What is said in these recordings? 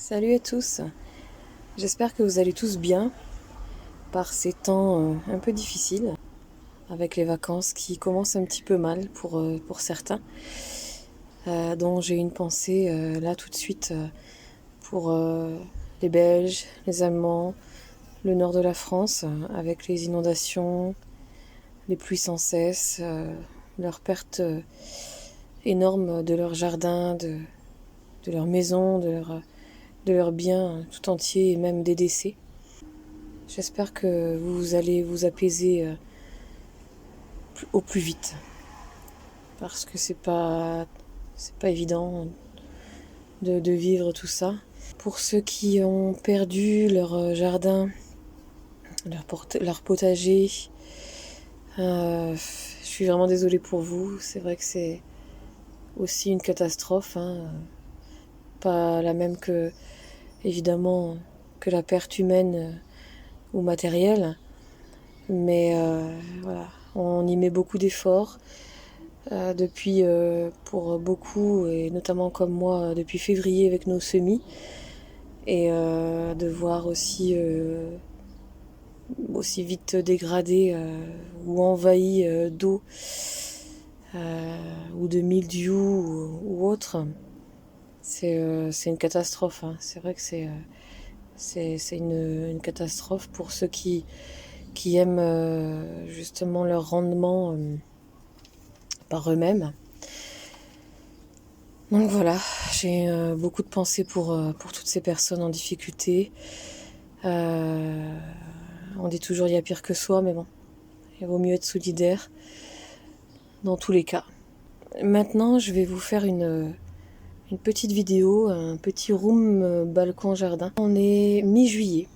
Salut à tous, j'espère que vous allez tous bien par ces temps un peu difficiles avec les vacances qui commencent un petit peu mal pour certains, dont j'ai une pensée là tout de suite pour les Belges, les Allemands, le nord de la France avec les inondations, les pluies sans cesse, leur perte énorme de leur jardin, de leur maison, de leurs biens tout entiers et même des décès. J'espère que vous allez vous apaiser au plus vite parce que c'est pas évident de vivre tout ça. Pour ceux qui ont perdu leur jardin, leur potager, je suis vraiment désolée pour vous. C'est vrai que c'est aussi une catastrophe, hein, pas la même que évidemment que la perte humaine ou matérielle, mais voilà, on y met beaucoup d'efforts. Depuis pour beaucoup, et notamment comme moi, depuis février avec nos semis, et de voir aussi vite dégradé ou envahi d'eau ou de mildiou ou autre, c'est une catastrophe, hein. C'est vrai que c'est une catastrophe pour ceux qui aiment justement leur rendement par eux-mêmes. Donc voilà, j'ai beaucoup de pensées pour toutes ces personnes en difficulté. Euh, on dit toujours il y a pire que soi, mais bon, il vaut mieux être solidaire dans tous les cas. Maintenant, je vais vous faire une petite vidéo, un petit room balcon jardin. On est mi-juillet.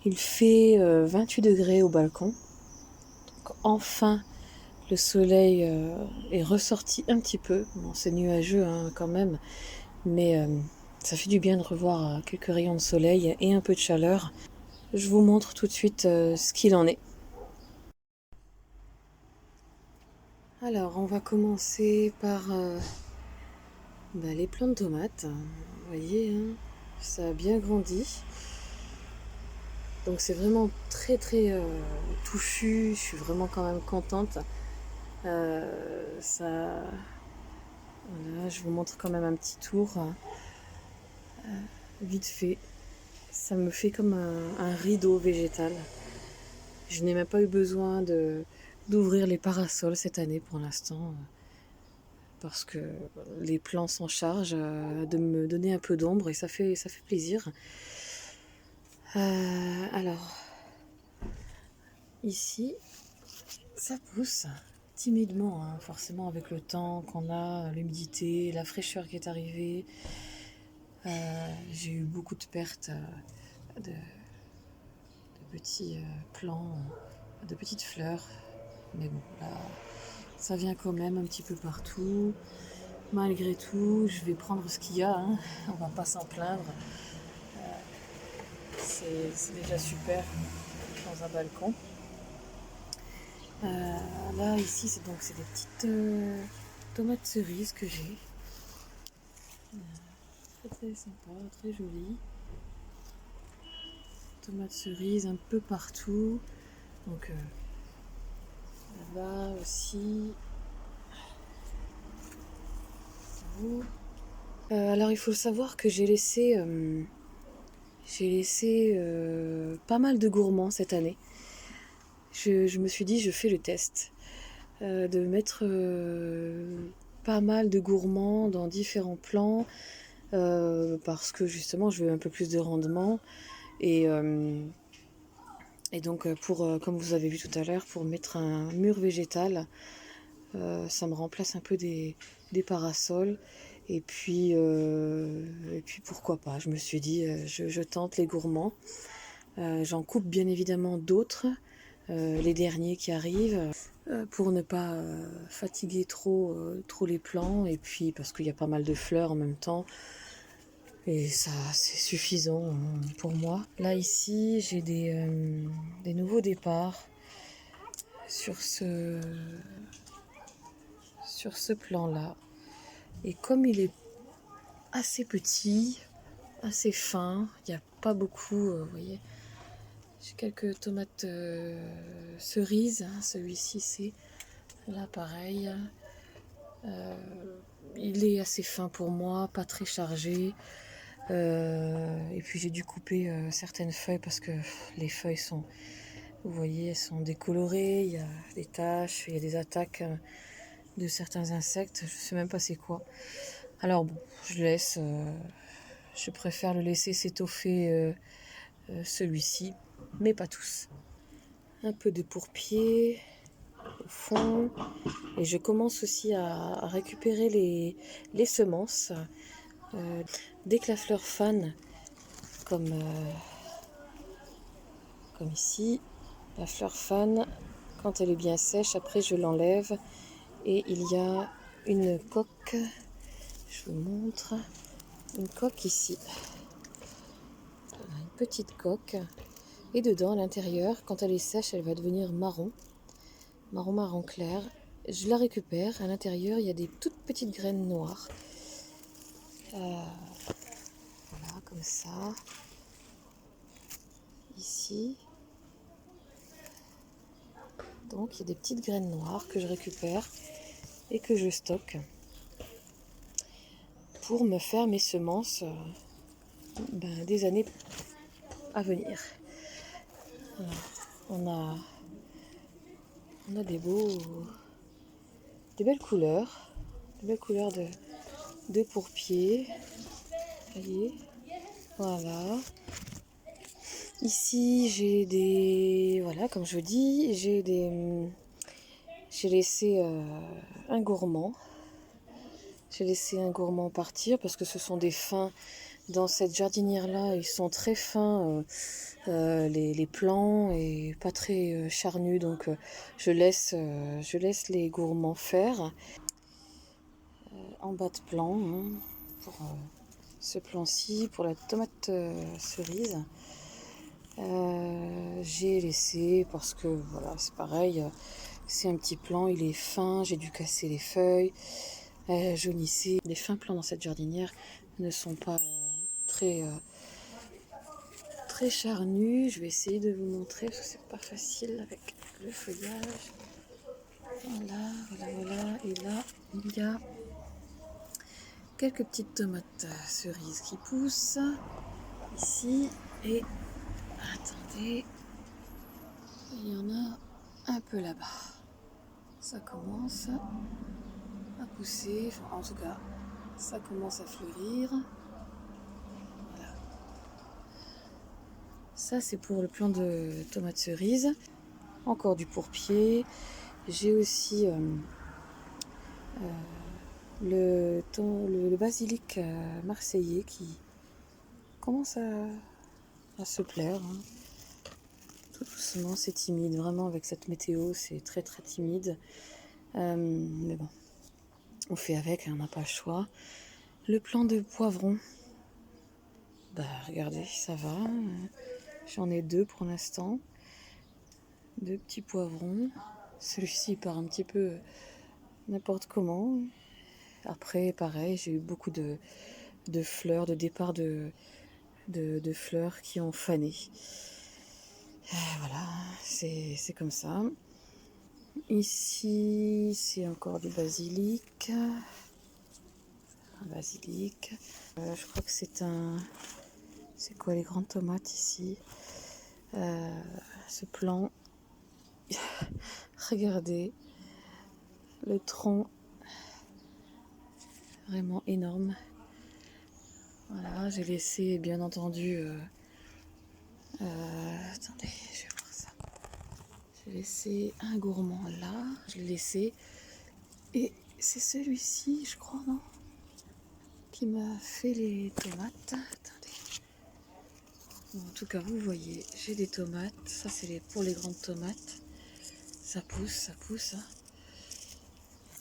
Il fait 28 degrés au balcon. Donc enfin, le soleil est ressorti un petit peu. Bon, c'est nuageux hein, quand même, mais ça fait du bien de revoir quelques rayons de soleil et un peu de chaleur. Je vous montre tout de suite ce qu'il en est. Alors, on va commencer par les plants de tomates. Vous voyez, hein, ça a bien grandi. Donc c'est vraiment très très touffu. Je suis vraiment quand même contente. Ça, voilà, je vous montre quand même un petit tour vite fait. Ça me fait comme un rideau végétal. Je n'ai même pas eu besoin d'ouvrir les parasols cette année pour l'instant, parce que les plants s'en chargent de me donner un peu d'ombre et ça fait plaisir. Alors, ici, ça pousse timidement, hein, forcément avec le temps qu'on a, l'humidité, la fraîcheur qui est arrivée. J'ai eu beaucoup de pertes de petits plants, de petites fleurs. Mais bon, là, ça vient quand même un petit peu partout. Malgré tout, je vais prendre ce qu'il y a, hein. On va pas s'en plaindre. C'est déjà super dans un balcon. Là, ici, c'est des petites tomates cerises que j'ai. Très très sympa, très jolies. Tomates cerises un peu partout. Donc là-bas aussi. Alors il faut savoir que j'ai laissé pas mal de gourmands cette année. Je me suis dit, je fais le test de mettre pas mal de gourmands dans différents plants parce que justement je veux un peu plus de rendement et, euh, et donc comme vous avez vu tout à l'heure, pour mettre un mur végétal, ça me remplace un peu des parasols. Et puis pourquoi pas, je me suis dit, je tente les gourmands. J'en coupe bien évidemment d'autres, les derniers qui arrivent, pour ne pas fatiguer trop les plants. Et puis parce qu'il y a pas mal de fleurs en même temps. Et ça, c'est suffisant pour moi. Là, ici, j'ai des nouveaux départs sur ce plan-là. Et comme il est assez petit, assez fin. Il n'y a pas beaucoup, vous voyez. J'ai quelques tomates cerises. Celui-ci, c'est là pareil. Il est assez fin pour moi, pas très chargé. Et puis j'ai dû couper certaines feuilles parce que les feuilles sont, vous voyez, elles sont décolorées. Il y a des taches, il y a des attaques de certains insectes. Je sais même pas c'est quoi. Alors bon, je laisse. Je préfère le laisser s'étoffer celui-ci, mais pas tous. Un peu de pourpier au fond. Et je commence aussi à récupérer les semences. Dès que la fleur fane, comme, comme ici, la fleur fane, quand elle est bien sèche, après je l'enlève. Et il y a une coque, je vous montre, une coque ici. Une petite coque. Et dedans, à l'intérieur, quand elle est sèche, elle va devenir marron. Marron clair. Je la récupère. À l'intérieur, il y a des toutes petites graines noires. Voilà, comme ça. Ici. Donc, il y a des petites graines noires que je récupère et que je stocke pour me faire mes semences des années à venir. Alors, on a des belles couleurs. Des belles couleurs de pourpier. Voyez. Voilà. Ici, j'ai des... Voilà, comme je vous dis, j'ai laissé un gourmand. J'ai laissé un gourmand partir parce que ce sont des fins. Dans cette jardinière-là, ils sont très fins, les plants, et pas très charnus. Donc, je laisse les gourmands faire. En bas de plan, hein, pour ce plan-ci, pour la tomate cerise. J'ai laissé parce que voilà, c'est pareil, c'est un petit plan, il est fin, j'ai dû casser les feuilles, jaunissait. Les fins plants dans cette jardinière ne sont pas très charnus. Je vais essayer de vous montrer parce que c'est pas facile avec le feuillage. Voilà. Et là, il y a quelques petites tomates cerises qui poussent ici. Et attendez, il y en a un peu là-bas. Ça commence à pousser, enfin, en tout cas, ça commence à fleurir. Voilà. Ça, c'est pour le plant de tomates cerises. Encore du pourpier. J'ai aussi le basilic marseillais qui commence à se plaire. Hein. Tout doucement, c'est timide. Vraiment, avec cette météo, c'est très très timide. Mais bon, on fait avec, hein, on n'a pas le choix. Le plant de poivron. Regardez, ça va. J'en ai 2 pour l'instant. 2 petits poivrons. Celui-ci part un petit peu n'importe comment. Après, pareil, j'ai eu beaucoup de fleurs, de départ de fleurs qui ont fané. Voilà, c'est comme ça. Ici, c'est encore du basilic. Un basilic. Je crois que c'est un... C'est quoi les grandes tomates ici? Ce plant. Regardez. Le tronc. Vraiment énorme. Voilà, j'ai laissé bien entendu... attendez, je vais voir ça. J'ai laissé un gourmand là. Je l'ai laissé. Et c'est celui-ci, je crois, non? Qui m'a fait les tomates. Attendez. Bon, en tout cas, vous voyez, j'ai des tomates. Ça, c'est pour les grandes tomates. Ça pousse. Hein.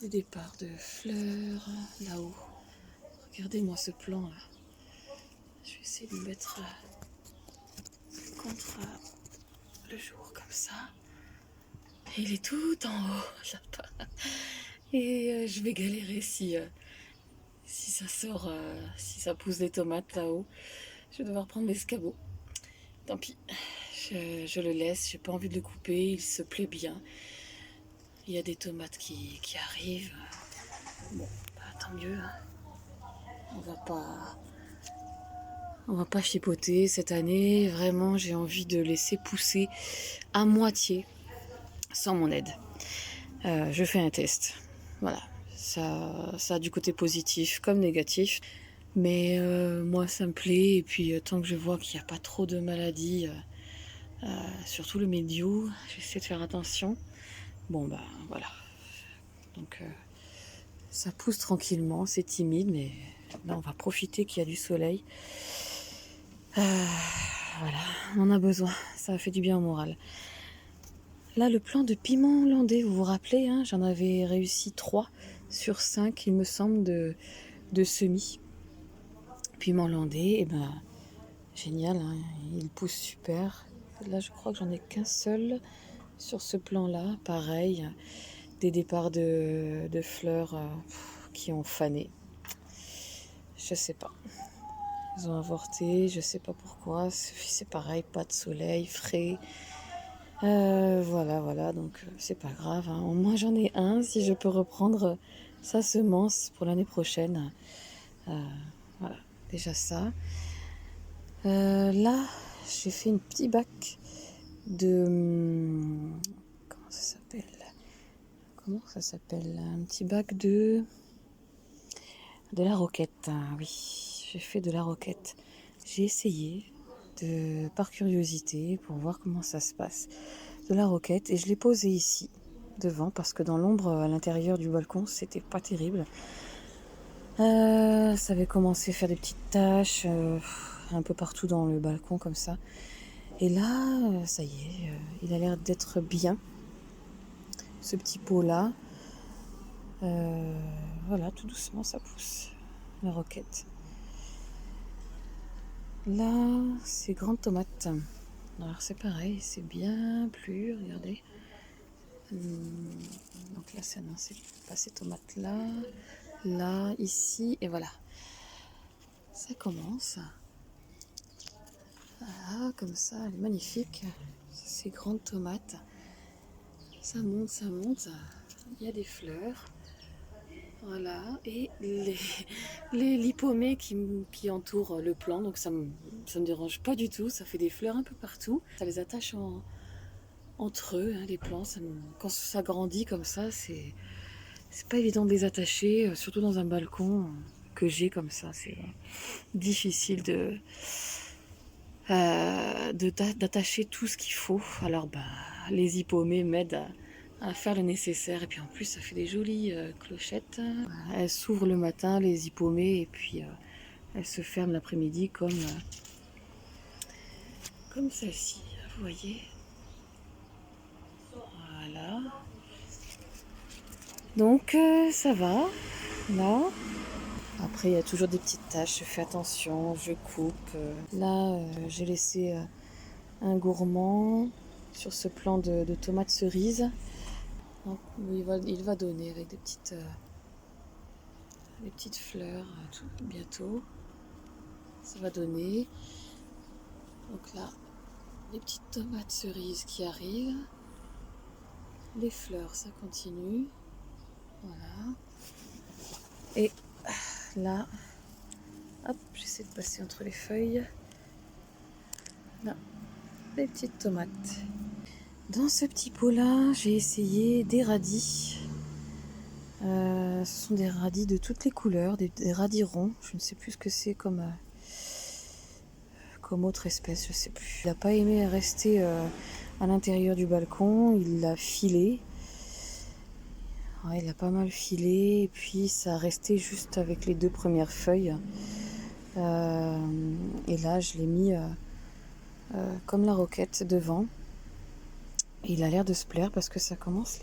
Le départ de fleurs, là-haut. Regardez-moi ce plan-là. Je vais essayer de me mettre contre le jour, comme ça. Et il est tout en haut, là-bas. Et je vais galérer si si ça sort, si ça pousse des tomates là-haut, je vais devoir prendre l'escabeau. Tant pis, je le laisse, j'ai pas envie de le couper, il se plaît bien. Il y a des tomates qui arrivent. Bon, bah, tant mieux. Hein. On va pas chipoter cette année. Vraiment, j'ai envie de laisser pousser à moitié sans mon aide. Je fais un test. Voilà. Ça a du côté positif comme négatif. Mais moi, ça me plaît. Et puis, tant que je vois qu'il n'y a pas trop de maladies, surtout le médiou, j'essaie de faire attention. Bon, bah voilà. Donc, ça pousse tranquillement. C'est timide, mais là, on va profiter qu'il y a du soleil. Voilà, on en a besoin. Ça a fait du bien au moral. Là, le plan de piment hollandais, vous vous rappelez, hein, j'en avais réussi 3 sur 5, il me semble, de semis. Piment hollandais, et ben génial, hein, il pousse super. Là, je crois que j'en ai qu'un seul sur ce plan-là. Pareil, des départs de fleurs qui ont fané. Je sais pas. Ils ont avorté, je sais pas pourquoi. C'est pareil, pas de soleil, frais. Voilà, donc c'est pas grave. Hein. Au moins j'en ai un, si je peux reprendre sa semence pour l'année prochaine. Voilà, déjà ça. Là, j'ai fait un petit bac de... Comment ça s'appelle? Un petit bac de la roquette. Oui, j'ai fait de la roquette. J'ai essayé par curiosité pour voir comment ça se passe. De la roquette et je l'ai posée ici devant parce que dans l'ombre à l'intérieur du balcon c'était pas terrible. Ça avait commencé à faire des petites taches un peu partout dans le balcon comme ça. Et là, ça y est, il a l'air d'être bien. Ce petit pot là. Voilà, tout doucement ça pousse. La roquette. Là, c'est grande tomate. Alors c'est pareil, c'est bien plus, regardez. Donc là, c'est pas ces tomates là, ici, et voilà. Ça commence. Voilà, comme ça, elle est magnifique. Ces grandes tomates. Ça monte. Il y a des fleurs. Voilà, et les lipomées qui entourent le plant, donc ça me dérange pas du tout. Ça fait des fleurs un peu partout. Ça les attache entre eux, hein, les plants. Quand ça grandit comme ça, c'est pas évident de les attacher, surtout dans un balcon que j'ai comme ça. C'est difficile d'attacher tout ce qu'il faut. Alors bah, les hippomées m'aident à faire le nécessaire. Et puis en plus, ça fait des jolies clochettes. Elles s'ouvrent le matin, les hippomées, et puis elles se ferment l'après-midi comme celle-ci. Vous voyez? Voilà. Donc ça va, là. Après, il y a toujours des petites tâches, je fais attention, je coupe. Là, j'ai laissé un gourmand sur ce plant de tomates cerises. Donc, il va donner avec des petites fleurs tout bientôt. Ça va donner. Donc là, les petites tomates cerises qui arrivent. Les fleurs, ça continue. Voilà. Et là, hop, j'essaie de passer entre les feuilles. Là, des petites tomates. Dans ce petit pot-là, j'ai essayé des radis. Ce sont des radis de toutes les couleurs, des radis ronds. Je ne sais plus ce que c'est comme autre espèce, je sais plus. Il n'a pas aimé rester à l'intérieur du balcon, il l'a filé. Ouais, il a pas mal filé et puis ça a resté juste avec les 2 premières feuilles. Et là, je l'ai mis comme la roquette devant. Et il a l'air de se plaire parce que ça commence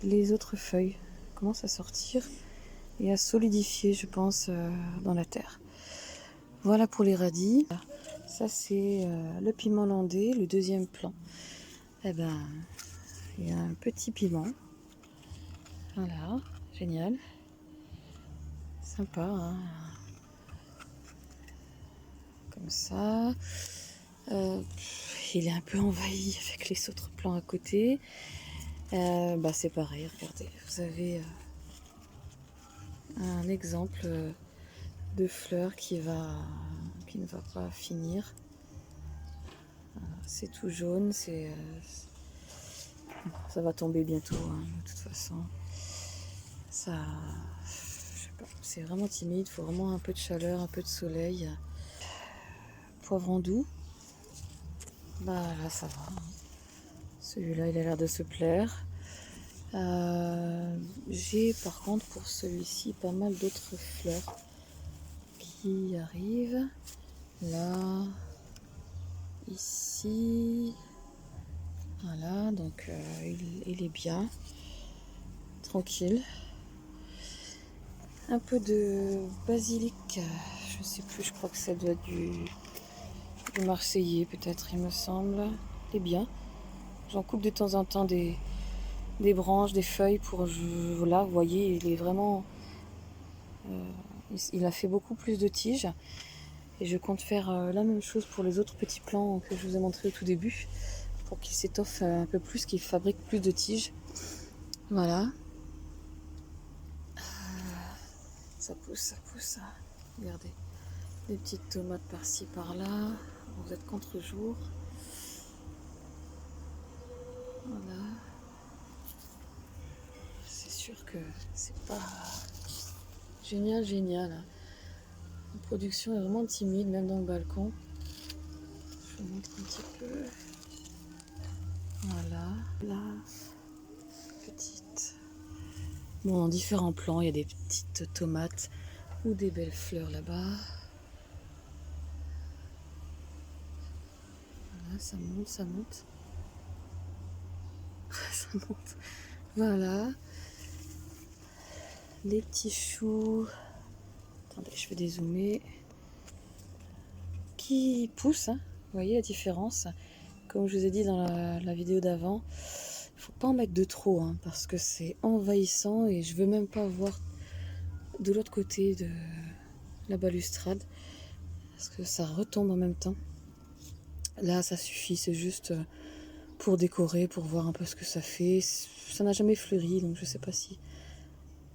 les autres feuilles commencent à sortir et à solidifier, je pense, dans la terre. Voilà pour les radis. Ça, c'est le piment hollandais, le deuxième plan. Eh ben, il y a un petit piment. Voilà, génial. sympa, hein. Comme ça. Il est un peu envahi avec les autres plants à côté. C'est pareil, regardez, vous avez un exemple de fleur qui ne va pas finir. C'est tout jaune, ça va tomber bientôt, hein, de toute façon. Ça, je sais pas, c'est vraiment timide, il faut vraiment un peu de chaleur, un peu de soleil. Poivron doux, là ça va. Celui-là il a l'air de se plaire. J'ai par contre pour celui-ci pas mal d'autres fleurs qui arrivent. Là, ici, voilà, donc il est bien, tranquille. Un peu de basilic, je sais plus, je crois que ça doit être du marseillais peut-être, il me semble. Il est bien. J'en coupe de temps en temps des branches, des feuilles pour... Là, vous voyez, il est vraiment... il a fait beaucoup plus de tiges. Et je compte faire la même chose pour les autres petits plants que je vous ai montré au tout début. Pour qu'ils s'étoffent un peu plus, qu'ils fabriquent plus de tiges. Voilà. Ça pousse. Regardez. Des petites tomates par-ci, par-là. Vous êtes contre-jour. Voilà. C'est sûr que c'est pas génial. La production est vraiment timide, même dans le balcon. Je vous montre un petit peu. Voilà. Là, petite. Bon, en différents plans, il y a des petites tomates ou des belles fleurs là-bas. Voilà, ça monte. Ça monte. Voilà. Les petits choux. Attendez, je vais dézoomer. Qui poussent, hein. Vous voyez la différence. Comme je vous ai dit dans la vidéo d'avant, il ne faut pas en mettre de trop, hein, parce que c'est envahissant et je veux même pas voir de l'autre côté de la balustrade parce que ça retombe en même temps. Là, ça suffit, c'est juste pour décorer, pour voir un peu ce que ça fait. Ça n'a jamais fleuri, donc je sais pas si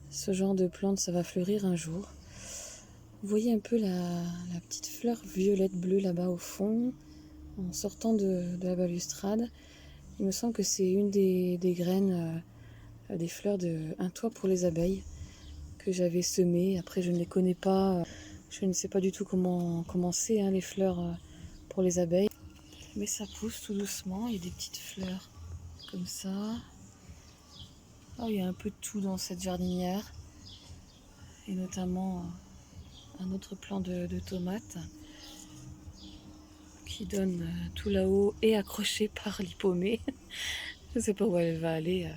ce genre de plante ça va fleurir un jour. Vous voyez un peu la petite fleur violette bleue là-bas au fond, en sortant de la balustrade. Il me semble que c'est une des graines des fleurs de un toit pour les abeilles que j'avais semées. Après, je ne les connais pas, je ne sais pas du tout comment c'est, hein, les fleurs pour les abeilles. Mais ça pousse tout doucement, il y a des petites fleurs comme ça. Oh, il y a un peu de tout dans cette jardinière. Et notamment un autre plant de tomates qui donne tout là-haut et accroché par l'hippomée. Je ne sais pas où elle va aller,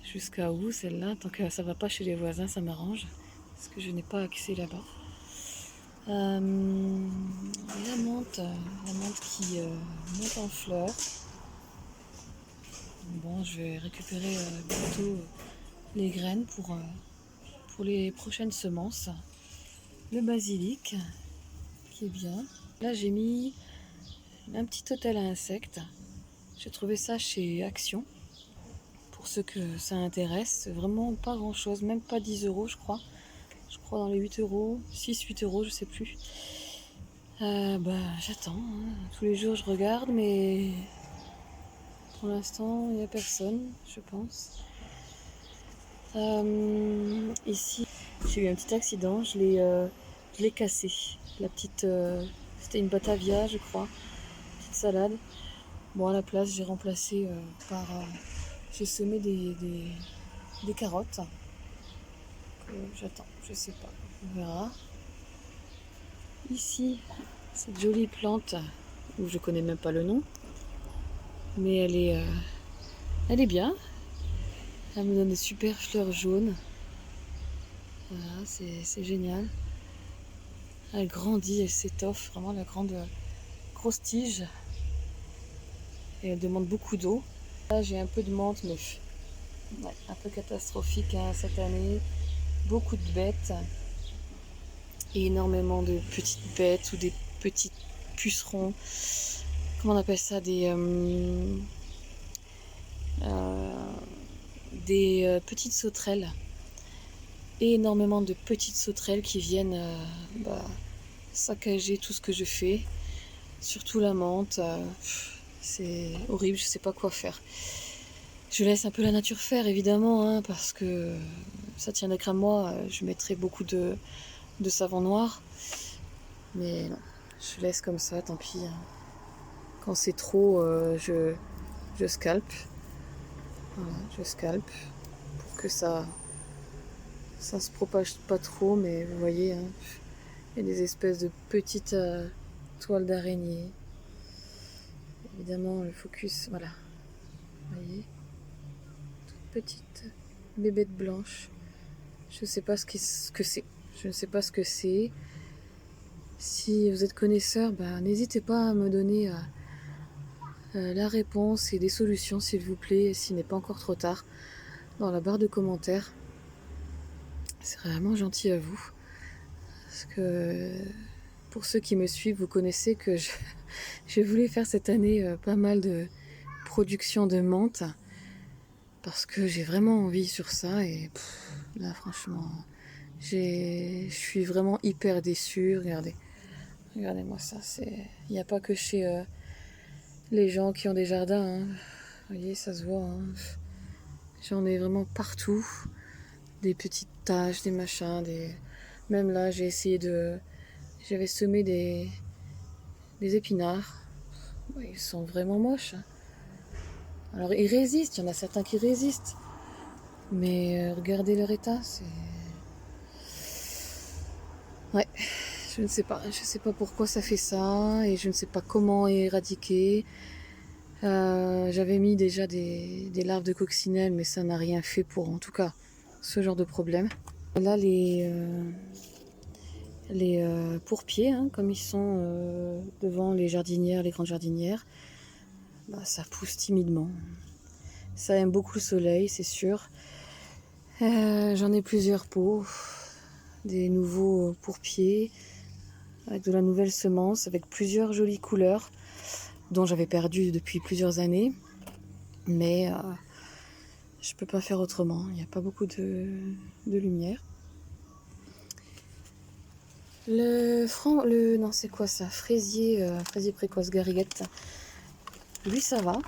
jusqu'à où celle-là. Tant que ça ne va pas chez les voisins, ça m'arrange. Parce que je n'ai pas accès là-bas. La menthe qui monte en fleurs. Bon, je vais récupérer bientôt les graines pour les prochaines semences. Le basilic qui est bien. Là, j'ai mis un petit hôtel à insectes. J'ai trouvé ça chez Action. Pour ceux que ça intéresse, vraiment pas grand chose, même pas 10 euros, je crois. Je crois dans les 8 euros, 6-8 euros, je sais plus. J'attends, hein. Tous les jours je regarde, mais pour l'instant il n'y a personne, je pense. Ici, j'ai eu un petit accident, je l'ai cassé. La petite, c'était une batavia, je crois, petite salade. Bon, à la place, j'ai remplacé j'ai semé des carottes. J'attends, je sais pas, on verra. Ici, cette jolie plante où je connais même pas le nom, mais elle est bien. Elle me donne des super fleurs jaunes. Voilà, c'est génial. Elle grandit, elle s'étoffe, vraiment la grosse tige. Et elle demande beaucoup d'eau. Là, j'ai un peu de menthe, mais ouais, un peu catastrophique, hein, cette année. beaucoup de bêtes et énormément de petites bêtes ou des petits pucerons. Comment on appelle ça? Des petites sauterelles. Et énormément de petites sauterelles qui viennent saccager tout ce que je fais. Surtout la menthe. C'est horrible, je sais pas quoi faire. Je laisse un peu la nature faire évidemment, hein, parce que ça tiendrait qu'à moi, je mettrais beaucoup de savon noir. Mais non, je laisse comme ça, tant pis. Hein. Quand c'est trop, je scalpe. Voilà, je scalpe pour que ça se propage pas trop, mais vous voyez, hein, il y a des espèces de petites toiles d'araignée. Évidemment, le focus, voilà. Vous voyez, toute petite bébête blanche. Je ne sais pas ce que c'est. Je ne sais pas ce que c'est. Si vous êtes connaisseur, n'hésitez pas à me donner la réponse et des solutions, s'il vous plaît, s'il n'est pas encore trop tard, dans la barre de commentaires. C'est vraiment gentil à vous. Parce que pour ceux qui me suivent, vous connaissez que je voulais faire cette année pas mal de production de menthe. Parce que j'ai vraiment envie sur ça. Et là, franchement, je suis vraiment hyper déçue. Regardez-moi ça. Il n'y a pas que chez les gens qui ont des jardins. Hein. Vous voyez, ça se voit. Hein. J'en ai vraiment partout. Des petites taches, des machins. Même là, j'avais semé des épinards. Ouais, ils sont vraiment moches. Alors, ils résistent. Il y en a certains qui résistent. Mais regardez leur état. Ouais. Je ne sais pas. Je ne sais pas pourquoi ça fait ça. Et je ne sais pas comment éradiquer. J'avais mis déjà des larves de coccinelle, mais ça n'a rien fait pour, en tout cas, ce genre de problème. Là, les pourpiers, hein, comme ils sont devant les jardinières, les grandes jardinières, ça pousse timidement. Ça aime beaucoup le soleil, c'est sûr. J'en ai plusieurs pots, des nouveaux pourpiers, avec de la nouvelle semence, avec plusieurs jolies couleurs, dont j'avais perdu depuis plusieurs années. Mais je peux pas faire autrement, il n'y a pas beaucoup de lumière. Non, c'est quoi ça? Fraisier précoce gariguette. Lui, ça va.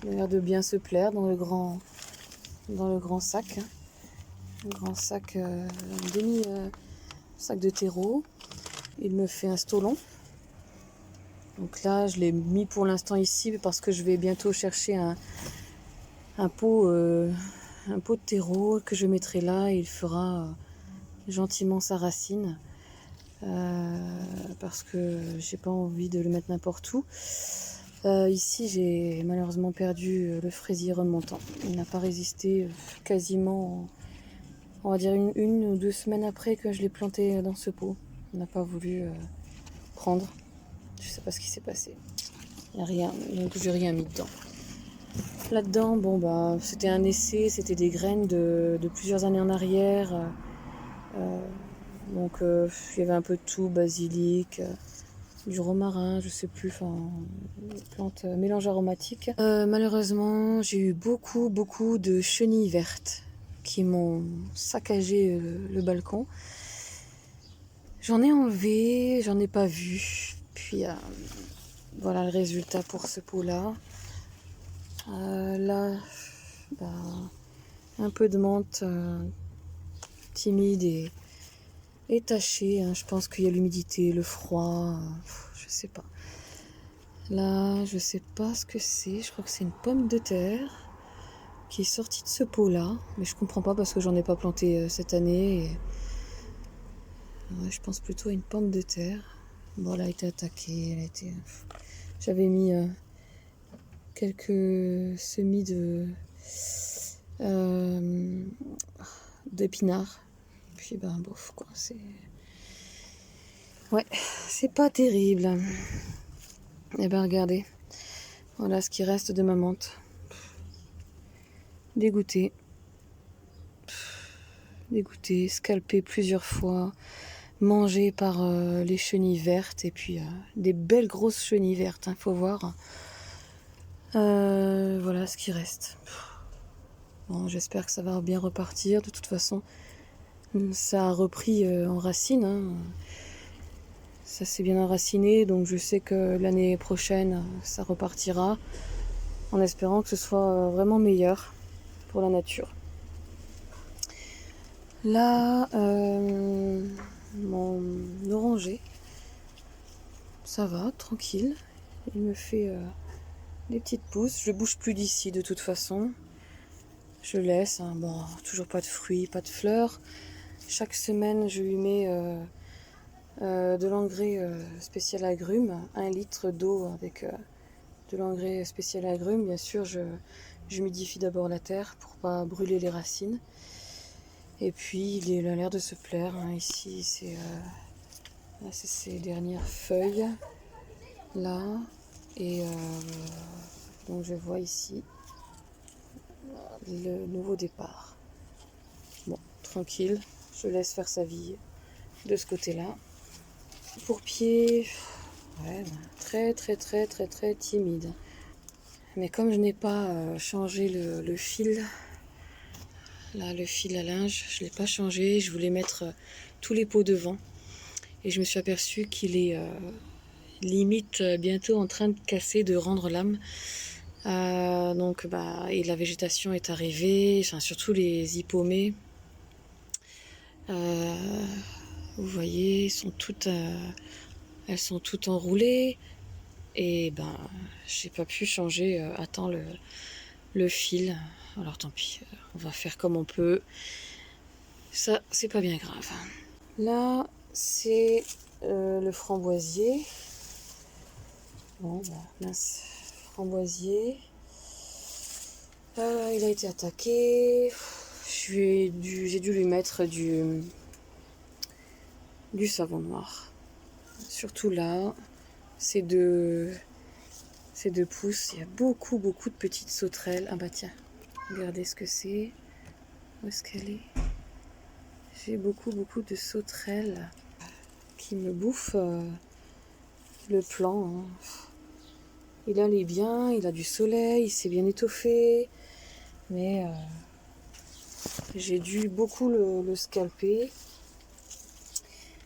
Il a l'air de bien se plaire dans le grand sac. Un grand sac, un demi sac de terreau. Il me fait un stolon. Donc là, je l'ai mis pour l'instant ici parce que je vais bientôt chercher un pot de terreau que je mettrai là et il fera gentiment sa racine. Parce que j'ai pas envie de le mettre n'importe où. Ici, j'ai malheureusement perdu le fraisier remontant. Il n'a pas résisté quasiment, on va dire une ou 2 semaines après que je l'ai planté dans ce pot. Il n'a pas voulu prendre. Je sais pas ce qui s'est passé. Il n'y a rien, donc j'ai rien mis dedans. Là-dedans, c'était un essai, c'était des graines de plusieurs années en arrière. Donc il y avait un peu de tout, basilic, du romarin, je sais plus, plantes mélange aromatique. Malheureusement, j'ai eu beaucoup de chenilles vertes qui m'ont saccagé le balcon. J'en ai enlevé, j'en ai pas vu. Puis voilà le résultat pour ce pot-là. Là, un peu de menthe timide et tachée. Hein. Je pense qu'il y a l'humidité, le froid, je sais pas. Là, je sais pas ce que c'est. Je crois que c'est une pomme de terre qui est sortie de ce pot-là. Mais je comprends pas parce que j'en ai pas planté cette année. Ouais, je pense plutôt à une pomme de terre. Bon, elle a été attaquée. J'avais mis quelques semis d'épinards. Puis bof quoi. Ouais, c'est pas terrible. Et regardez. Voilà ce qui reste de ma menthe. Dégoûtée. dégoûté, scalpé plusieurs fois, mangé par les chenilles vertes, et puis des belles grosses chenilles vertes, faut voir. Voilà ce qui reste. Bon, j'espère que ça va bien repartir. De toute façon, ça a repris en racine. Hein. Ça s'est bien enraciné, donc je sais que l'année prochaine, ça repartira. En espérant que ce soit vraiment meilleur pour la nature. Là, mon oranger, ça va, tranquille. Il me fait des petites pousses. Je ne bouge plus d'ici de toute façon. Je laisse. Hein. Bon, toujours pas de fruits, pas de fleurs. Chaque semaine, je lui mets de l'engrais spécial agrumes. 1 litre d'eau avec de l'engrais spécial agrumes. Bien sûr, j'humidifie d'abord la terre pour pas brûler les racines. Et puis, il a l'air de se plaire. Hein. Ici, c'est ses dernières feuilles. Là. Et donc, je vois ici le nouveau départ. Bon, tranquille. Je laisse faire sa vie de ce côté-là. Pour pied, ouais, très, très, très, très, très timide. Mais comme je n'ai pas changé le fil, là, le fil à linge, je ne l'ai pas changé. Je voulais mettre tous les pots devant. Et je me suis aperçue qu'il est limite bientôt en train de casser, de rendre l'âme. Donc, et la végétation est arrivée, enfin, surtout les hippomées. Vous voyez, elles sont toutes enroulées. Et j'ai pas pu changer à temps le fil. Alors tant pis, on va faire comme on peut. Ça, c'est pas bien grave. Là, c'est le framboisier. Bon, mince, framboisier. Il a été attaqué. J'ai dû lui mettre du savon noir. Surtout là, ces deux pousses, il y a beaucoup de petites sauterelles. Ah bah tiens, regardez ce que c'est. Où est-ce qu'elle est? J'ai beaucoup de sauterelles qui me bouffent le plan. Hein. Il allait bien, il a du soleil, il s'est bien étoffé, mais j'ai dû beaucoup le scalper.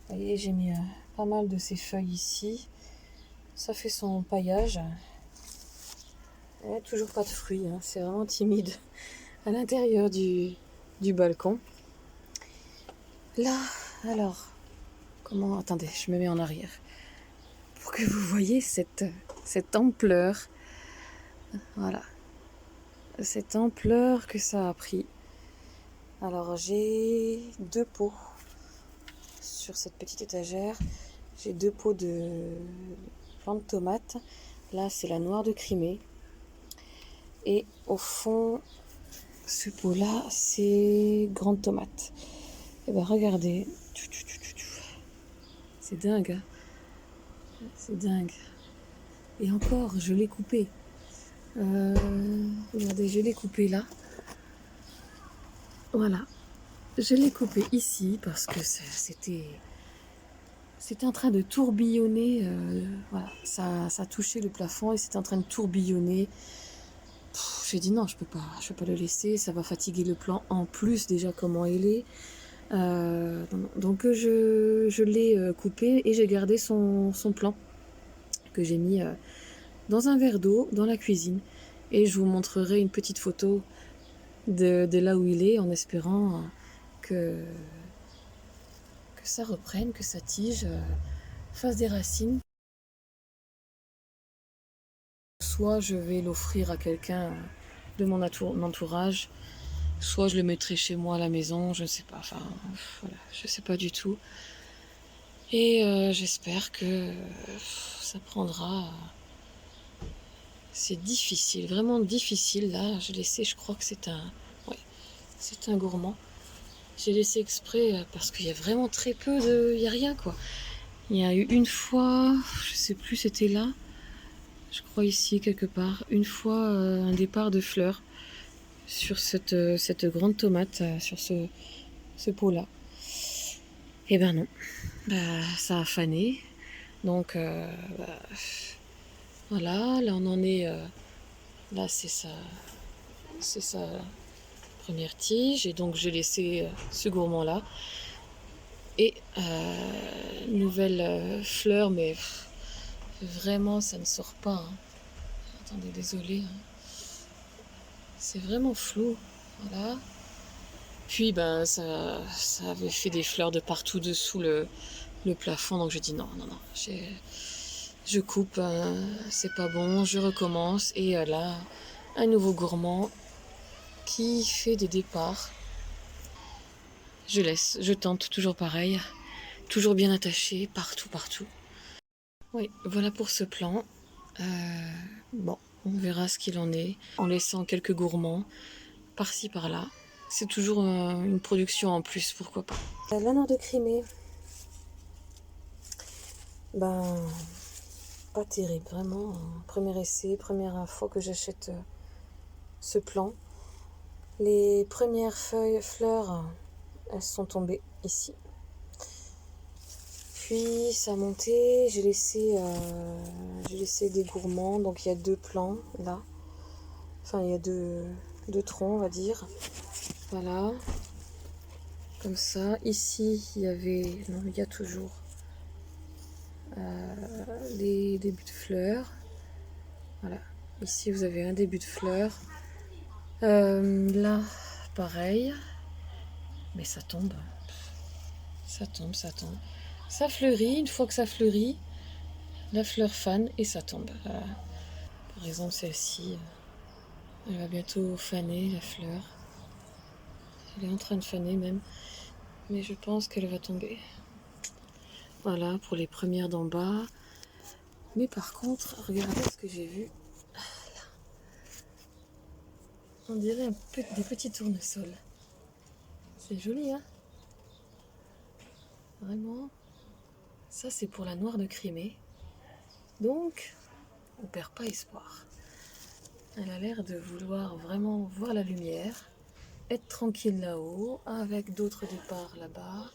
Vous voyez, j'ai mis pas mal de ces feuilles ici. Ça fait son paillage. Et toujours pas de fruits, hein. C'est vraiment timide à l'intérieur du balcon. Là, alors, comment... Attendez, je me mets en arrière. Pour que vous voyez cette ampleur. Voilà. Cette ampleur que ça a pris. Alors, j'ai 2 pots sur cette petite étagère. J'ai 2 pots de plantes de tomates. Là, c'est la noire de Crimée. Et au fond, ce pot-là, c'est grande tomate. Et regardez. C'est dingue. Hein. C'est dingue. Et encore, je l'ai coupé. Regardez, je l'ai coupé là. Voilà. Je l'ai coupé ici parce que c'était en train de tourbillonner. Voilà, ça touchait le plafond et c'était en train de tourbillonner. J'ai dit non, je peux pas le laisser. Ça va fatiguer le plan en plus déjà comment il est. Donc je l'ai coupé et j'ai gardé son plan que j'ai mis dans un verre d'eau dans la cuisine. Et je vous montrerai une petite photo de là où il est en espérant que ça reprenne, que sa tige fasse des racines. Soit je vais l'offrir à quelqu'un de mon entourage, soit je le mettrai chez moi à la maison, je ne sais pas, enfin voilà, je ne sais pas du tout. Et j'espère que ça prendra. C'est difficile, vraiment difficile. Là, j'ai laissé, je crois que c'est un gourmand. J'ai laissé exprès parce qu'il y a vraiment très peu de... Il n'y a rien, quoi. Il y a eu une fois, je sais plus, c'était là. Je crois ici, quelque part. Une fois, un départ de fleurs sur cette grande tomate, sur ce pot-là. Eh ben non, ça a fané. Donc voilà, là on en est, là c'est sa première tige et donc j'ai laissé ce gourmand-là. Et nouvelle fleur, mais vraiment ça ne sort pas. Hein. Attendez, désolé. Hein. C'est vraiment flou. Voilà. Puis ça avait fait des fleurs de partout dessous le plafond, donc j'ai dit non, je coupe, c'est pas bon, je recommence. Et là, un nouveau gourmand qui fait des départs. Je laisse, je tente, toujours pareil, toujours bien attaché, partout. Oui, voilà pour ce plan. Bon, on verra ce qu'il en est, en laissant quelques gourmands par-ci par-là. C'est toujours une production en plus, pourquoi pas. La noix de Crimée, pas terrible, vraiment. Premier essai, première fois que j'achète ce plan. Les premières fleurs, elles sont tombées ici. Puis ça a monté, j'ai laissé des gourmands, donc il y a 2 plants là. Enfin, il y a deux troncs, on va dire. Voilà. Comme ça. Ici, il y avait, non, il y a toujours les débuts de fleurs. Voilà. Ici, vous avez un début de fleurs. Là, pareil. Mais ça tombe. Ça tombe. Ça fleurit. Une fois que ça fleurit, la fleur fane et ça tombe. Par exemple, celle-ci, elle va bientôt faner, la fleur. Elle est en train de faner même. Mais je pense qu'elle va tomber. Voilà, pour les premières d'en bas. Mais par contre, regardez ce que j'ai vu. On dirait des petits tournesols. C'est joli, hein? Vraiment. Ça, c'est pour la noire de Crimée. Donc, on perd pas espoir. Elle a l'air de vouloir vraiment voir la lumière, être tranquille là-haut, avec d'autres départs là-bas.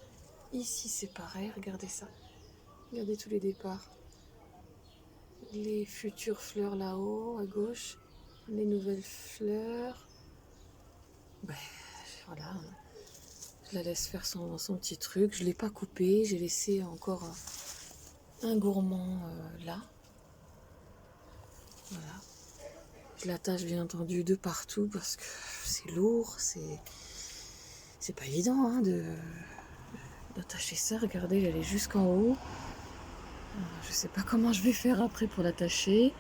Ici, c'est pareil, regardez ça. Regardez tous les départs. Les futures fleurs là-haut, à gauche. Les nouvelles fleurs. Voilà. Je la laisse faire son petit truc. Je ne l'ai pas coupé. J'ai laissé encore un gourmand là. Voilà. Je l'attache bien entendu de partout parce que c'est lourd. C'est pas évident hein, d'attacher ça. Regardez, elle est jusqu'en haut. Je sais pas comment je vais faire après pour l'attacher.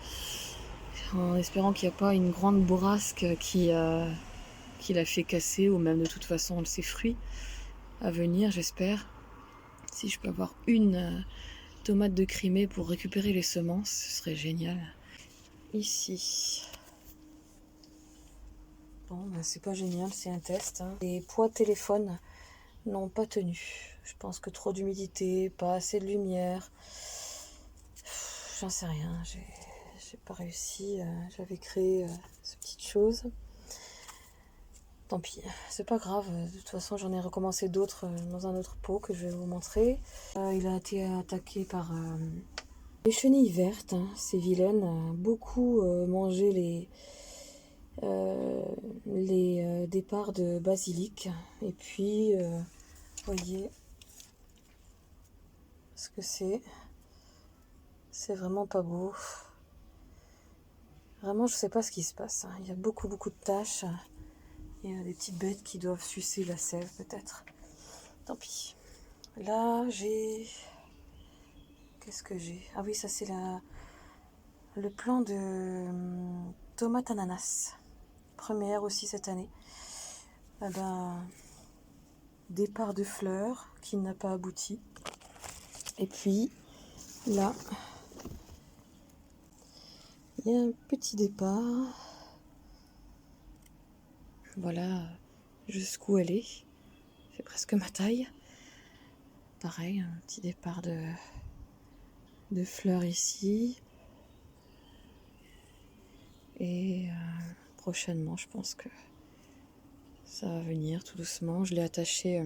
En espérant qu'il n'y a pas une grande bourrasque qui l'a fait casser, ou même de toute façon ses fruits à venir, j'espère. Si je peux avoir une tomate de Crimée pour récupérer les semences, ce serait génial. Ici. Bon, c'est pas génial, c'est un test. Hein. Les poids de téléphone n'ont pas tenu. Je pense que trop d'humidité, pas assez de lumière. J'en sais rien, j'ai pas réussi. J'avais créé ces petites choses. Tant pis, c'est pas grave. De toute façon, j'en ai recommencé d'autres dans un autre pot que je vais vous montrer. Il a été attaqué par les chenilles vertes. Hein, ces vilaines. Beaucoup mangé les départs de basilic. Et puis, voyez ce que c'est. C'est vraiment pas beau. Vraiment, je sais pas ce qui se passe. Hein. Il y a beaucoup de taches. Il y a des petites bêtes qui doivent sucer la sève, peut-être. Tant pis. Là, j'ai... Qu'est-ce que j'ai? Ah oui, ça c'est le plan de tomate ananas. Première aussi cette année. Ah départ de fleurs qui n'a pas abouti. Et puis, là, il y a un petit départ. Voilà jusqu'où elle est. C'est presque ma taille. Pareil, un petit départ de fleurs ici. Et prochainement, je pense que ça va venir tout doucement. Je l'ai attaché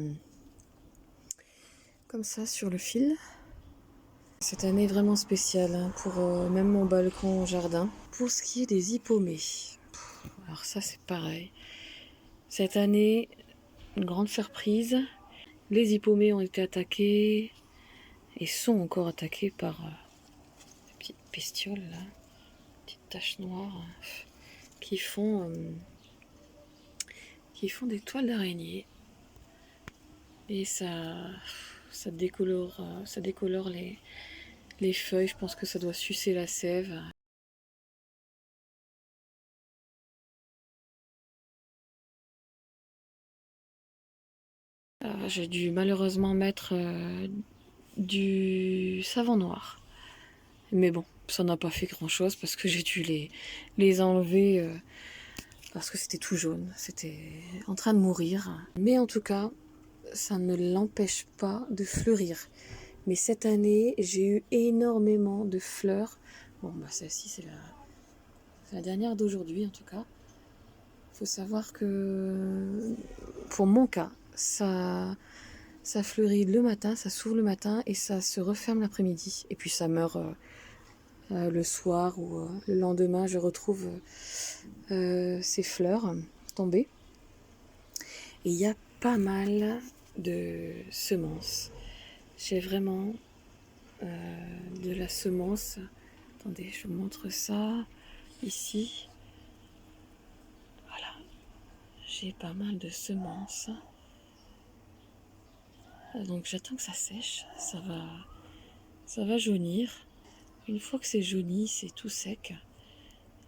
comme ça sur le fil. Cette année est vraiment spéciale hein, pour même mon balcon jardin. Pour ce qui est des hippomées, alors ça c'est pareil. Cette année, une grande surprise. Les hippomées ont été attaqués et sont encore attaqués par des petites bestioles là, petites taches noires qui font des toiles d'araignée. Et ça décolore les feuilles. Je pense que ça doit sucer la sève. J'ai dû malheureusement mettre du savon noir. Mais bon, ça n'a pas fait grand chose parce que j'ai dû les enlever parce que c'était tout jaune. C'était en train de mourir. Mais en tout cas, ça ne l'empêche pas de fleurir. Mais cette année, j'ai eu énormément de fleurs. Bon, bah celle-ci, c'est la dernière d'aujourd'hui en tout cas. Il faut savoir que pour mon cas, ça fleurit le matin, ça s'ouvre le matin et ça se referme l'après-midi. Et puis ça meurt le soir ou le lendemain, je retrouve ces fleurs tombées. Et il y a pas mal de semences. J'ai vraiment de la semence. Attendez, je vous montre ça ici. Voilà, j'ai pas mal de semences. Donc j'attends que ça sèche, ça va jaunir. Une fois que c'est jauni, c'est tout sec.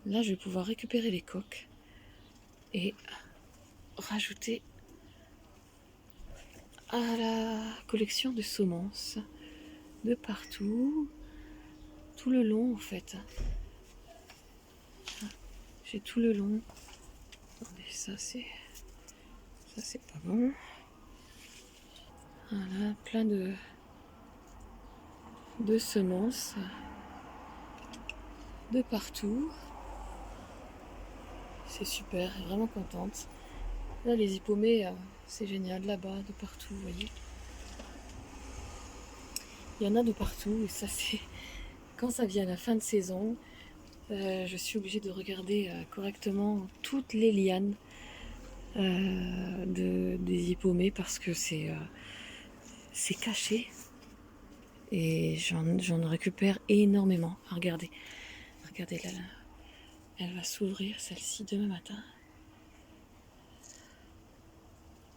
Là, je vais pouvoir récupérer les coques et rajouter à la collection de semences de partout, tout le long en fait. J'ai tout le long. Attendez, ça c'est pas bon. Voilà, plein de semences de partout. C'est super, vraiment contente. Là, les hippomées, c'est génial, là-bas, de partout, vous voyez. Il y en a de partout, et ça, c'est... Quand ça vient à la fin de saison, je suis obligée de regarder correctement toutes les lianes des hippomées, parce que c'est caché. Et j'en récupère énormément. Regardez là, elle va s'ouvrir, celle-ci, demain matin.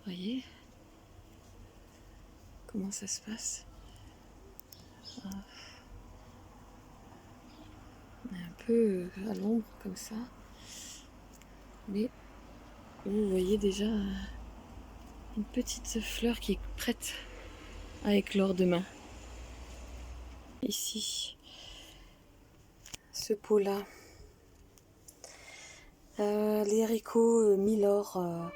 Voyez comment ça se passe. On est un peu à l'ombre comme ça, mais vous voyez déjà une petite fleur qui est prête à éclore demain. Ici, ce pot-là, les haricots Milor,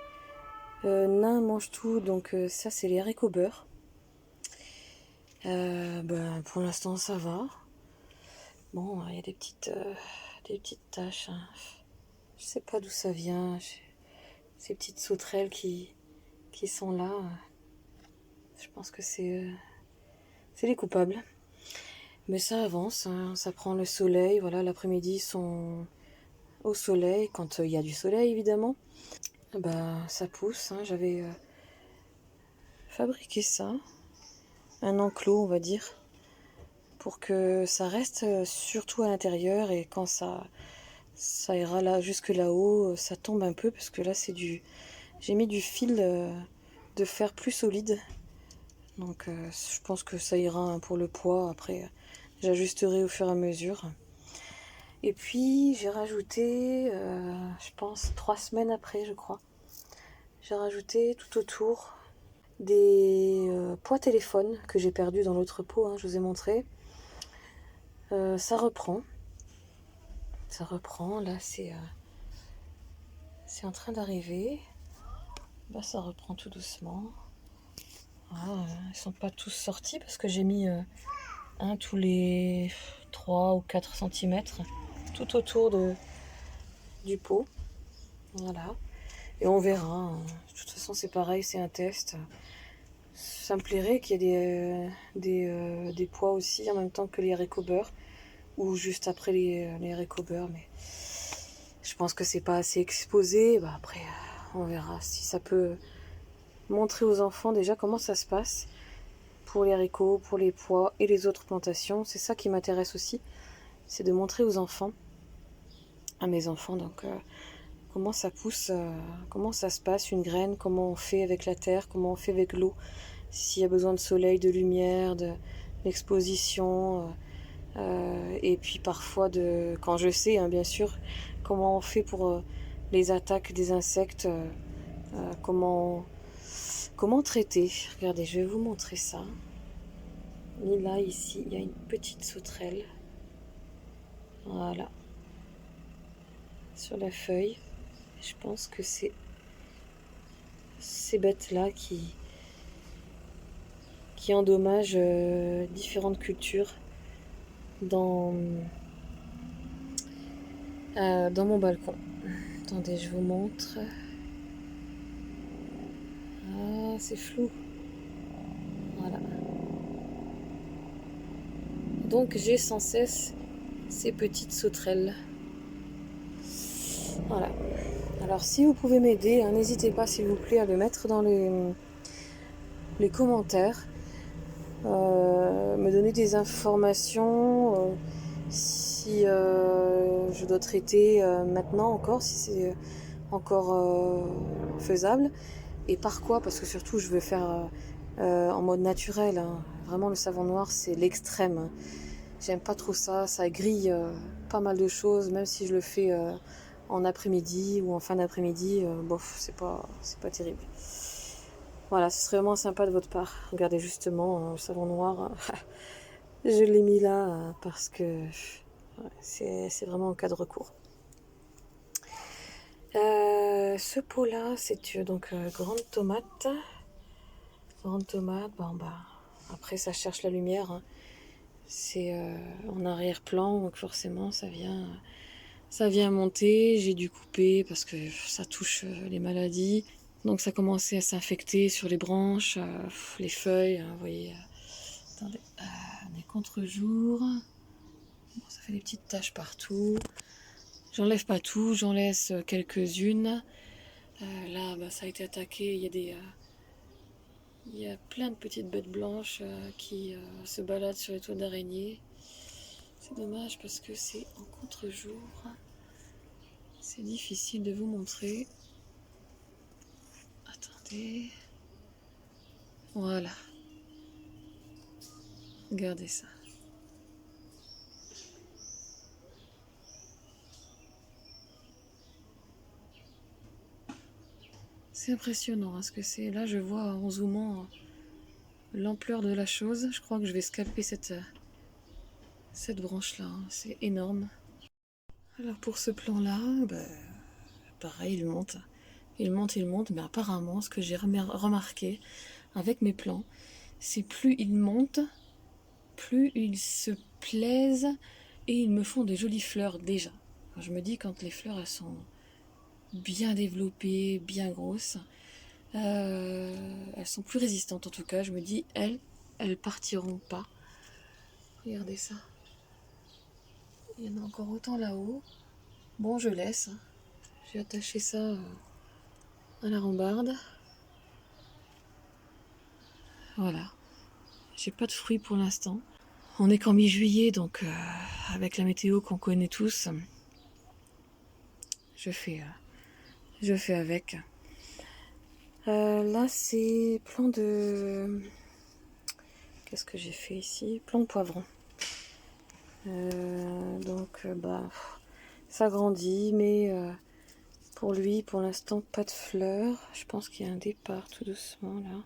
nain mange tout, donc ça c'est les haricots beurre. Pour l'instant ça va. Bon, il y a des petites taches. Hein. Je sais pas d'où ça vient. Ces petites sauterelles qui sont là. Je pense que c'est les coupables. Mais ça avance, hein, ça prend le soleil. Voilà, l'après-midi ils sont au soleil, quand il y a du soleil évidemment. Ça pousse. Hein. J'avais fabriqué ça, un enclos on va dire, pour que ça reste surtout à l'intérieur et quand ça ira là jusque là-haut, ça tombe un peu parce que là j'ai mis du fil de fer plus solide. Donc je pense que ça ira hein, pour le poids. Après, j'ajusterai au fur et à mesure. Et puis j'ai rajouté, je pense 3 semaines après, je crois, j'ai rajouté tout autour des poids téléphones que j'ai perdus dans l'autre pot. Hein, je vous ai montré. Ça reprend. Là c'est en train d'arriver. Ça reprend tout doucement. Ils sont pas tous sortis parce que j'ai mis un tous les 3 ou 4 cm tout autour du pot. Voilà. Et on verra. Hein. De toute façon, c'est pareil, c'est un test. Ça me plairait qu'il y ait des pois aussi en même temps que les haricots beurre, ou juste après les haricots beurre, mais je pense que c'est pas assez exposé. Bah après, on verra si ça peut montrer aux enfants déjà comment ça se passe pour les haricots, pour les pois et les autres plantations. C'est ça qui m'intéresse aussi, c'est de montrer aux enfants, à mes enfants, donc comment ça pousse, comment ça se passe une graine, comment on fait avec la terre, comment on fait avec l'eau, s'il y a besoin de soleil, de lumière, d'exposition, et puis parfois quand je sais, hein, bien sûr, comment on fait pour les attaques des insectes, comment traiter. Regardez, je vais vous montrer ça. Là, ici, il y a une petite sauterelle. Voilà. Sur la feuille. Je pense que c'est ces bêtes-là qui endommagent différentes cultures dans, dans mon balcon. Attendez, je vous montre. Ah, c'est flou. Voilà. Donc j'ai sans cesse ces petites sauterelles. Voilà. Alors si vous pouvez m'aider, hein, n'hésitez pas s'il vous plaît à le mettre dans les commentaires. Me donner des informations si je dois traiter maintenant encore, si c'est encore faisable. Et par quoi? Parce que surtout je veux faire en mode naturel, hein. Vraiment le savon noir c'est l'extrême, hein. J'aime pas trop ça, ça grille pas mal de choses, même si je le fais en après-midi ou en fin d'après-midi, bof, c'est pas terrible. Voilà, ce serait vraiment sympa de votre part. Regardez justement, le savon noir, je l'ai mis là parce que c'est vraiment en cas de recours. Ce pot-là, c'est donc grande tomate. Grande tomate, bon bah, après ça cherche la lumière, hein. C'est en arrière-plan, donc forcément ça vient monter. J'ai dû couper parce que ça touche les maladies. Donc ça commençait à s'infecter sur les branches, les feuilles, hein, vous voyez. Attendez, on est contre-jour. Bon, ça fait des petites taches partout. J'enlève pas tout, j'en laisse quelques-unes. Là, bah, ça a été attaqué. Il y a plein de petites bêtes blanches qui se baladent sur les toits d'araignée. C'est dommage parce que c'est en contre-jour. C'est difficile de vous montrer. Attendez. Voilà. Regardez ça. C'est impressionnant hein, ce que c'est. Là, je vois en zoomant l'ampleur de la chose. Je crois que je vais scalper cette branche-là. Hein. C'est énorme. Alors pour ce plan-là, bah, pareil, il monte. Il monte, il monte. Mais apparemment, ce que j'ai remarqué avec mes plans, c'est plus ils montent, plus ils se plaisent et ils me font des jolies fleurs déjà. Alors, je me dis quand les fleurs elles sont bien développées, bien grosses, elles sont plus résistantes en tout cas. Je me dis elles partiront pas. Regardez ça. Il y en a encore autant là-haut. Bon, je laisse. J'ai attaché ça à la rambarde. Voilà. J'ai pas de fruits pour l'instant. On est qu'en mi-juillet, donc avec la météo qu'on connaît tous, je fais avec. Là, c'est plan de... Qu'est-ce que j'ai fait ici? Plan de poivron. Donc, bah, ça grandit, mais pour lui, pour l'instant, pas de fleurs. Je pense qu'il y a un départ tout doucement, là.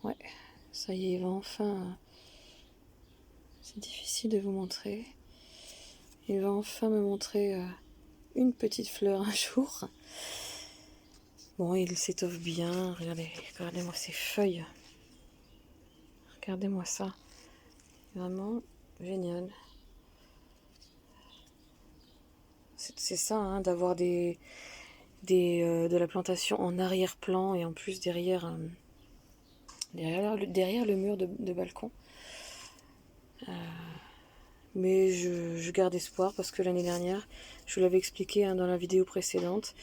Ouais, ça y est, il va enfin... C'est difficile de vous montrer. Il va enfin me montrer une petite fleur un jour. Bon, il s'étoffe bien. Regardez-moi ces feuilles. Regardez-moi ça. Vraiment génial. C'est ça, hein, d'avoir de la plantation en arrière-plan et en plus derrière derrière le mur de balcon. Mais je garde espoir parce que l'année dernière, je vous l'avais expliqué dans la vidéo précédente,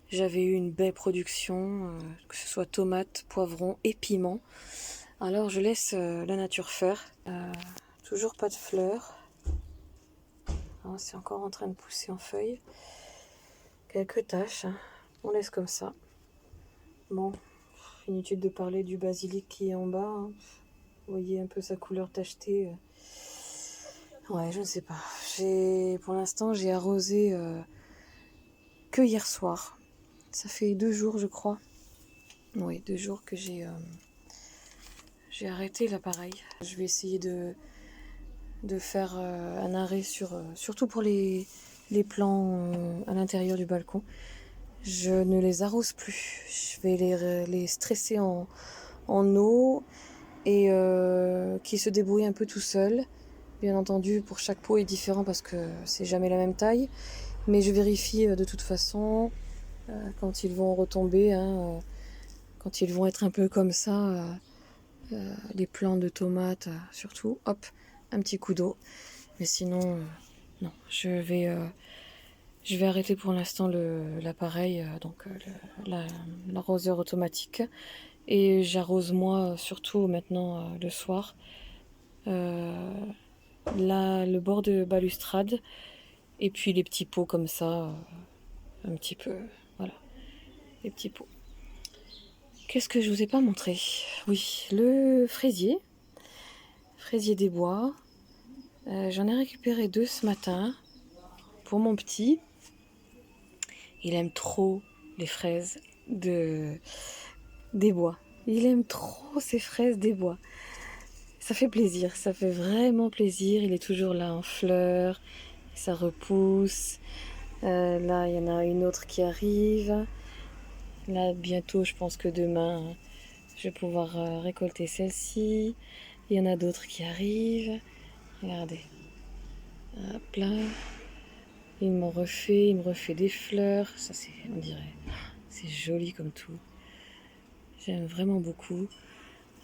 j'avais eu une belle production, que ce soit tomates, poivrons et piments. Alors je laisse la nature faire. Toujours pas de fleurs. Oh, c'est encore en train de pousser en feuilles. Quelques taches. On laisse comme ça. Bon, inutile de parler du basilic qui est en bas. Vous voyez un peu sa couleur tachetée. Ouais, je ne sais pas. Pour l'instant, j'ai arrosé que hier soir. Ça fait 2 jours, je crois. Oui, 2 jours que j'ai arrêté l'appareil. Je vais essayer de faire un arrêt surtout pour les plants à l'intérieur du balcon. Je ne les arrose plus. Je vais les stresser en eau et qui se débrouillent un peu tout seuls. Bien entendu, pour chaque pot est différent parce que c'est jamais la même taille. Mais je vérifie de toute façon quand ils vont retomber, quand ils vont être un peu comme ça, les plants de tomates surtout, hop, un petit coup d'eau. Mais sinon, non, je vais arrêter pour l'instant l'appareil, l'arroseur automatique. Et j'arrose moi surtout maintenant le soir. Là, le bord de balustrade. Et puis les petits pots comme ça, un petit peu, voilà, les petits pots. Qu'est-ce que je vous ai pas montré? Oui, le fraisier des bois. J'en ai récupéré 2 ce matin pour mon petit. Il aime trop les fraises des bois. Il aime trop ces fraises des bois. Ça fait plaisir, ça fait vraiment plaisir. Il est toujours là en fleurs, ça repousse. Là, il y en a une autre qui arrive. Là, bientôt, je pense que demain, je vais pouvoir récolter celle-ci. Il y en a d'autres qui arrivent. Regardez. Hop là. Il me refait des fleurs. Ça, on dirait, c'est joli comme tout. J'aime vraiment beaucoup.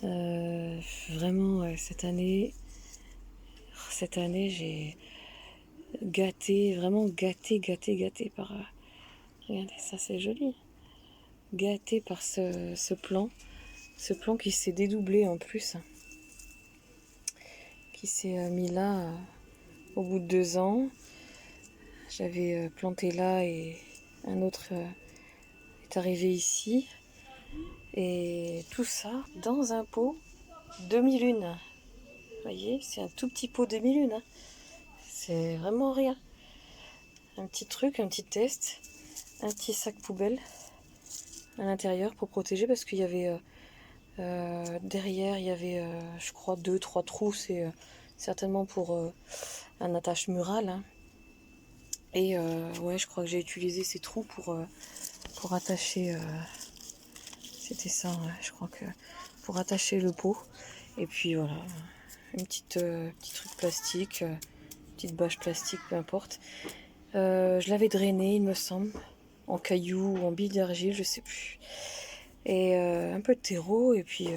Vraiment, ouais, cette année, j'ai vraiment gâté par... regardez, ça c'est joli. Gâté par ce plan. Ce plan qui s'est dédoublé en plus. Qui s'est mis là au bout de 2 ans. J'avais planté là et un autre est arrivé ici. Et tout ça dans un pot demi-lune. Vous voyez, c'est un tout petit pot demi-lune. C'est vraiment rien. Un petit truc, un petit test, un petit sac poubelle à l'intérieur pour protéger parce qu'il y avait derrière, il y avait je crois 2-3 trous. C'est certainement pour un attache mural. Hein. Et ouais, je crois que j'ai utilisé ces trous pour attacher. C'était ça, ouais, je crois que pour attacher le pot. Et puis voilà, une petit truc plastique, petite bâche plastique, peu importe. Je l'avais drainé, il me semble, en cailloux ou en billes d'argile, je sais plus. Et un peu de terreau, et puis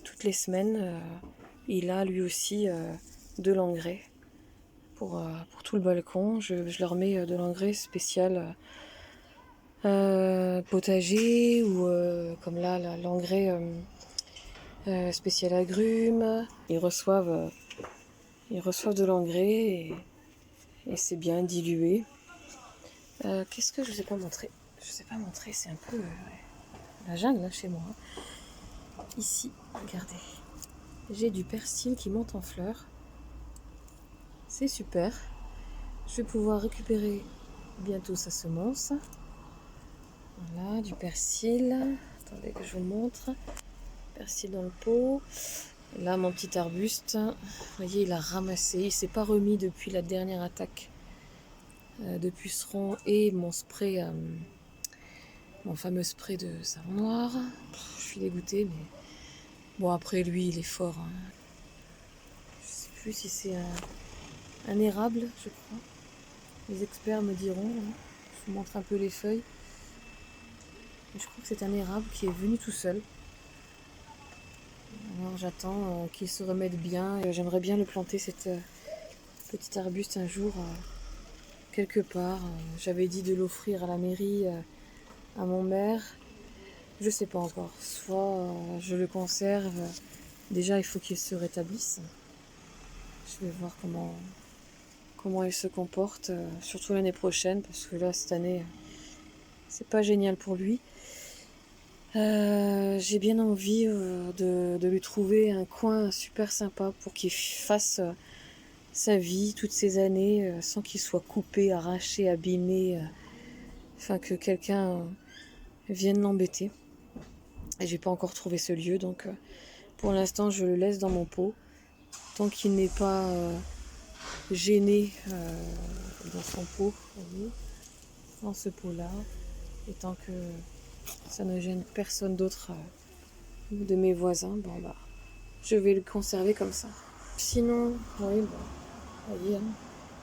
toutes les semaines, il a lui aussi de l'engrais pour tout le balcon. Je leur mets de l'engrais spécial potager ou comme là l'engrais spécial agrumes. Ils reçoivent de l'engrais et c'est bien dilué. Qu'est-ce que je vous ai pas montré? Je vous ai pas montré, c'est un peu la jungle là, chez moi. Ici, regardez, j'ai du persil qui monte en fleurs. C'est super. Je vais pouvoir récupérer bientôt sa semence. Voilà, du persil. Attendez que je vous montre. Persil dans le pot. Et là, mon petit arbuste, vous voyez, il a ramassé. Il s'est pas remis depuis la dernière attaque de pucerons et mon spray, mon fameux spray de savon noir. Je suis dégoûtée, mais bon, après lui, il est fort. Hein. Je sais plus si c'est un érable, je crois. Les experts me diront. Hein. Je vous montre un peu les feuilles. Et je crois que c'est un érable qui est venu tout seul. Alors j'attends qu'il se remette bien. J'aimerais bien le planter, cet petit arbuste, un jour, quelque part. J'avais dit de l'offrir à la mairie, à mon maire. Je sais pas encore. Soit je le conserve. Déjà, il faut qu'il se rétablisse. Je vais voir comment il se comporte, surtout l'année prochaine, parce que là, cette année, c'est pas génial pour lui. J'ai bien envie de lui trouver un coin super sympa pour qu'il fasse sa vie toutes ces années sans qu'il soit coupé, arraché, abîmé, enfin que quelqu'un vienne l'embêter. Et j'ai pas encore trouvé ce lieu, donc pour l'instant je le laisse dans mon pot tant qu'il n'est pas gêné dans son pot, vous voyez, dans ce pot-là, et tant que ça ne gêne personne d'autre de mes voisins, bon bah je vais le conserver comme ça. Sinon, oui, bon, vous voyez, hein,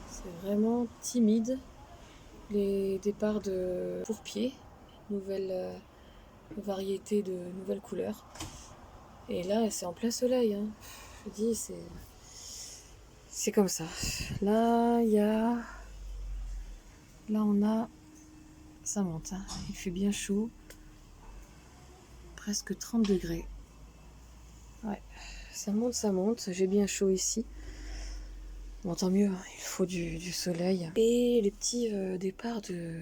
c'est vraiment timide. Les départs de pourpier, nouvelle variété de nouvelles couleurs. Et là, c'est en plein soleil. Hein. Je vous dis, c'est comme ça. Là, on a, ça monte. Hein. Il fait bien chaud, presque 30 degrés. Ouais, ça monte. J'ai bien chaud ici. Bon, tant mieux, il faut du soleil. Et les petits départs de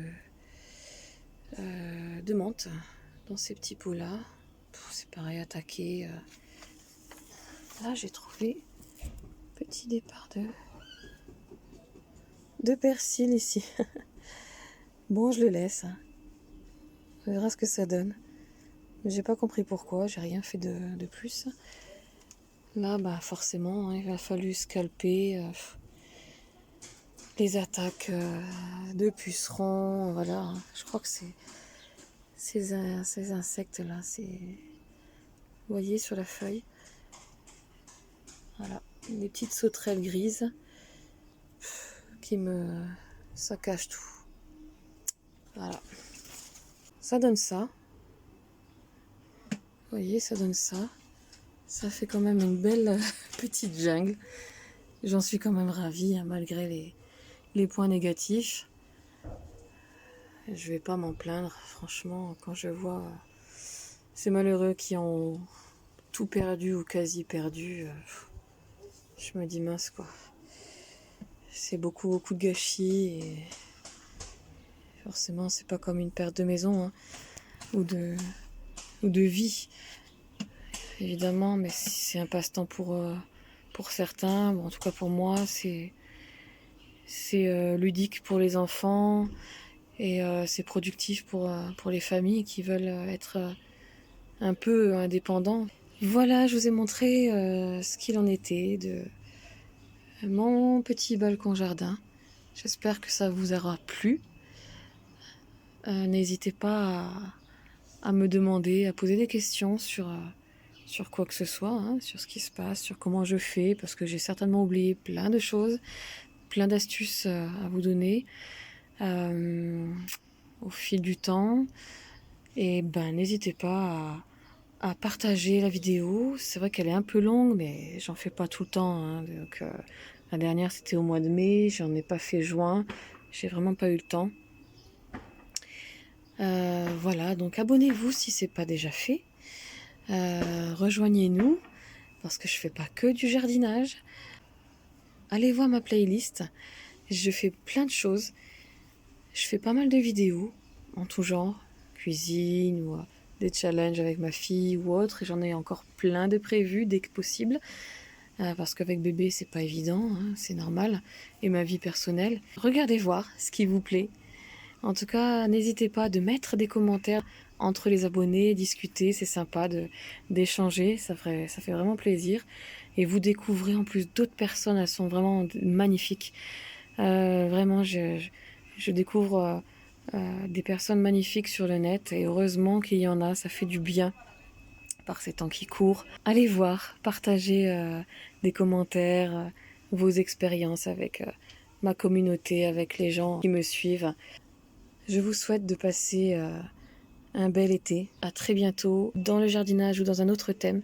menthe dans ces petits pots-là. C'est pareil, attaqué. Là, j'ai trouvé petit départ de persil ici. Bon, je le laisse. On verra ce que ça donne. J'ai pas compris pourquoi, j'ai rien fait de plus. Là, bah forcément, hein, il a fallu scalper les attaques de pucerons. Voilà, je crois que c'est ces insectes-là. Vous voyez sur la feuille. Voilà, des petites sauterelles grises qui me saccagent tout. Voilà. Ça donne ça. Vous voyez, ça donne ça. Ça fait quand même une belle petite jungle. J'en suis quand même ravie, hein, malgré les points négatifs. Je vais pas m'en plaindre, franchement, quand je vois ces malheureux qui ont tout perdu ou quasi perdu, je me dis mince quoi. C'est beaucoup de gâchis et forcément c'est pas comme une perte de maison hein, ou de vie évidemment, mais c'est un passe-temps pour certains. Bon, en tout cas pour moi c'est ludique pour les enfants et c'est productif pour les familles qui veulent être un peu indépendants. Voilà, je vous ai montré ce qu'il en était de mon petit balcon jardin. J'espère que ça vous aura plu. N'hésitez pas à me demander, à poser des questions sur quoi que ce soit, hein, sur ce qui se passe, sur comment je fais, parce que j'ai certainement oublié plein de choses, plein d'astuces à vous donner au fil du temps. Et ben n'hésitez pas à partager la vidéo. C'est vrai qu'elle est un peu longue, mais j'en fais pas tout le temps. Hein, donc, la dernière c'était au mois de mai, j'en ai pas fait juin, j'ai vraiment pas eu le temps. Voilà, donc abonnez-vous si c'est pas déjà fait. Rejoignez-nous parce que je fais pas que du jardinage. Allez voir ma playlist. Je fais plein de choses. Je fais pas mal de vidéos en tout genre, cuisine ou des challenges avec ma fille ou autre. Et j'en ai encore plein de prévus dès que possible. Parce qu'avec bébé, c'est pas évident, hein, c'est normal. Et ma vie personnelle. Regardez voir ce qui vous plaît. En tout cas, n'hésitez pas de mettre des commentaires entre les abonnés, discuter, c'est sympa d'échanger, ça fait vraiment plaisir. Et vous découvrez en plus d'autres personnes, elles sont vraiment magnifiques. Vraiment, je découvre des personnes magnifiques sur le net et heureusement qu'il y en a, ça fait du bien par ces temps qui courent. Allez voir, partagez des commentaires, vos expériences avec ma communauté, avec les gens qui me suivent. Je vous souhaite de passer un bel été. À très bientôt dans le jardinage ou dans un autre thème.